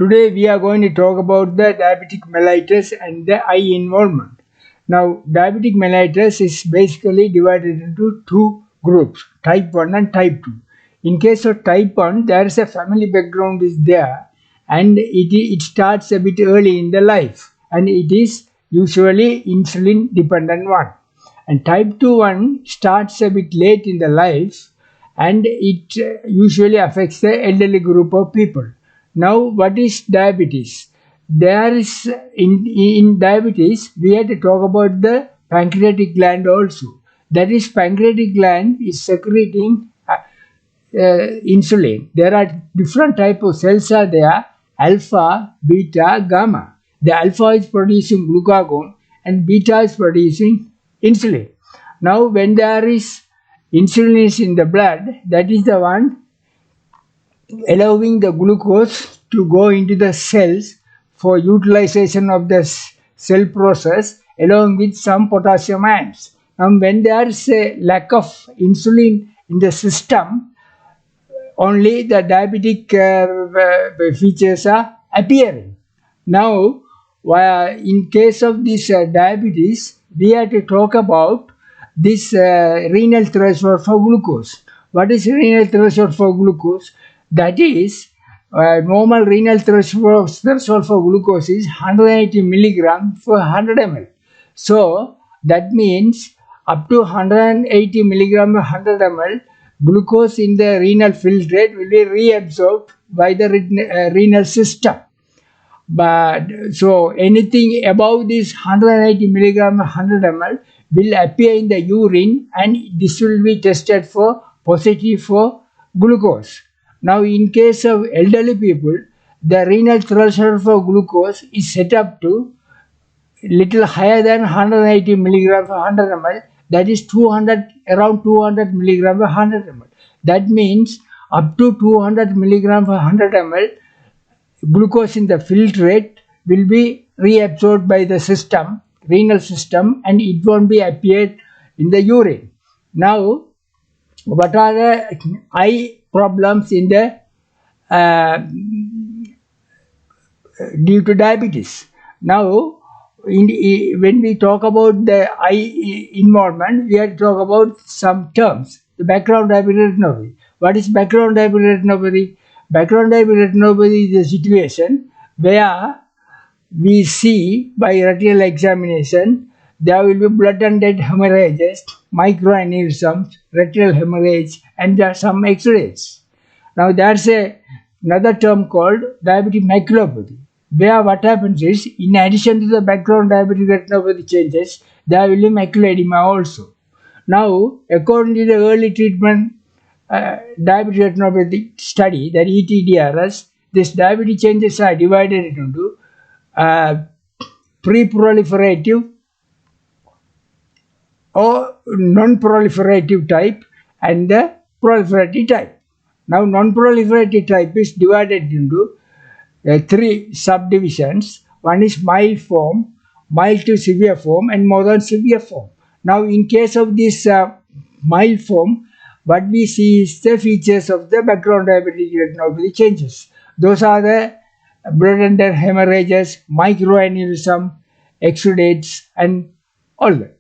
Today we are going to talk about the diabetic mellitus and the eye involvement. Now, diabetic mellitus is basically divided into two groups, type 1 and type 2. In case of type 1, there is a family background is there, and it starts a bit early in the life, and it is usually insulin dependent one. And type 2 one starts a bit late in the life, and it usually affects the elderly group of people. Now, what is diabetes? There is in diabetes we have to talk about the pancreatic gland also. That is, pancreatic gland is secreting insulin. There are different type of cells are there: alpha, beta, gamma. The alpha is producing glucagon and beta is producing insulin. Now, when there is insulin is in the blood, that is the one allowing the glucose to go into the cells for utilization of the cell process, along with some potassium ions. Now, when there is a lack of insulin in the system, only the diabetic features are appearing. Now, in case of this diabetes, we have to talk about this renal threshold for glucose. What is renal threshold for glucose? That is, normal renal threshold for glucose is 180 milligram for 100 ml. So, that means up to 180 milligram per 100 ml, glucose in the renal filtrate will be reabsorbed by the renal system. But so anything above this 180 milligram per 100 ml will appear in the urine, and this will be tested for positive for glucose. Now, in case of elderly people, the renal threshold for glucose is set up to little higher than 180 milligram per 100 ml. That is around 200 milligram per 100 ml. That means up to 200 milligram per 100 ml, glucose in the filtrate will be reabsorbed by the system, renal system, and it won't be appeared in the urine. Now, what are the eye problems in the due to diabetes? Now, when we talk about the eye involvement, we have to talk about some terms. The background diabetic retinopathy. What is background diabetic retinopathy? Background diabetic retinopathy is a situation where we see by retinal examination there will be blood and dead hemorrhages, microaneurysms, retinal hemorrhage, and there are some X-rays. Now, there's another term called diabetic maculopathy, where what happens is, in addition to the background diabetic retinopathy changes, there will be macular edema also. Now, according to the early treatment diabetic retinopathy study, that ETDRS, these diabetic changes are divided into pre-proliferative or non-proliferative type and the proliferative type. Now, non-proliferative type is divided into three subdivisions. One is mild form, mild to severe form, and more than severe form. Now, in case of this mild form, what we see is the features of the background diabetic retinopathy changes. Those are the blood and dead hemorrhages, microaneurysm, exudates, and all that.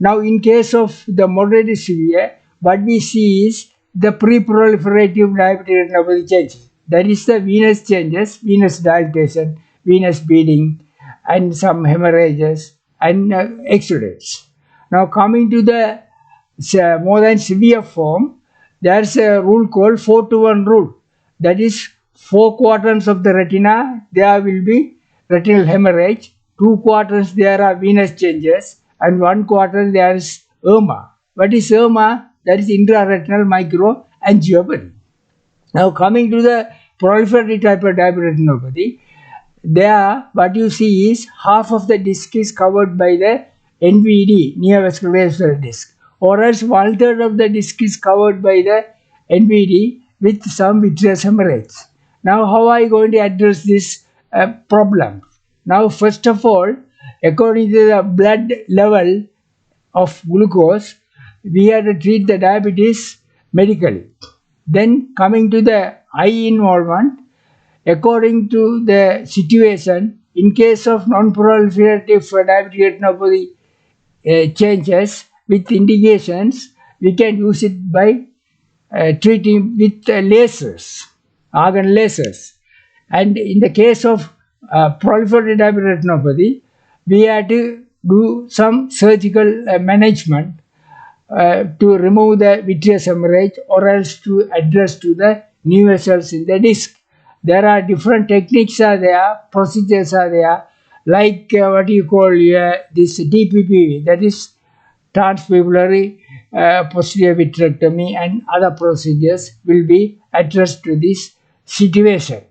Now, in case of the moderate severe, what we see is the pre-proliferative diabetic retinopathy changes. That is the venous changes, venous dilatation, venous bleeding, and some hemorrhages and exudates. Now, coming to the more than severe form, there is a rule called 4-to-1 rule. That is, 4 quadrants of the retina there will be retinal hemorrhage, 2 quadrants there are venous changes, and 1 quadrant there is ERMA. What is ERMA? That is intraretinal microangiopathy. Now, coming to the proliferative type of diabetic retinopathy, there what you see is half of the disc is covered by the NVD, neovascularized disc, or else 1/3 of the disc is covered by the NVD with some vitreous hemorrhage. Now, how are you going to address this problem? Now, first of all, according to the blood level of glucose, we have to treat the diabetes medically. Then, coming to the eye involvement, according to the situation. In case of non-proliferative diabetic retinopathy changes with indications, we can use it by treating with lasers, argon lasers. And in the case of proliferative diabetic retinopathy, we had to do some surgical management to remove the vitreous hemorrhage or else to address to the new vessels in the disc. There are different techniques are there, procedures are there, like what you call this DPPV, that is transpupillary posterior vitrectomy, and other procedures will be addressed to this situation.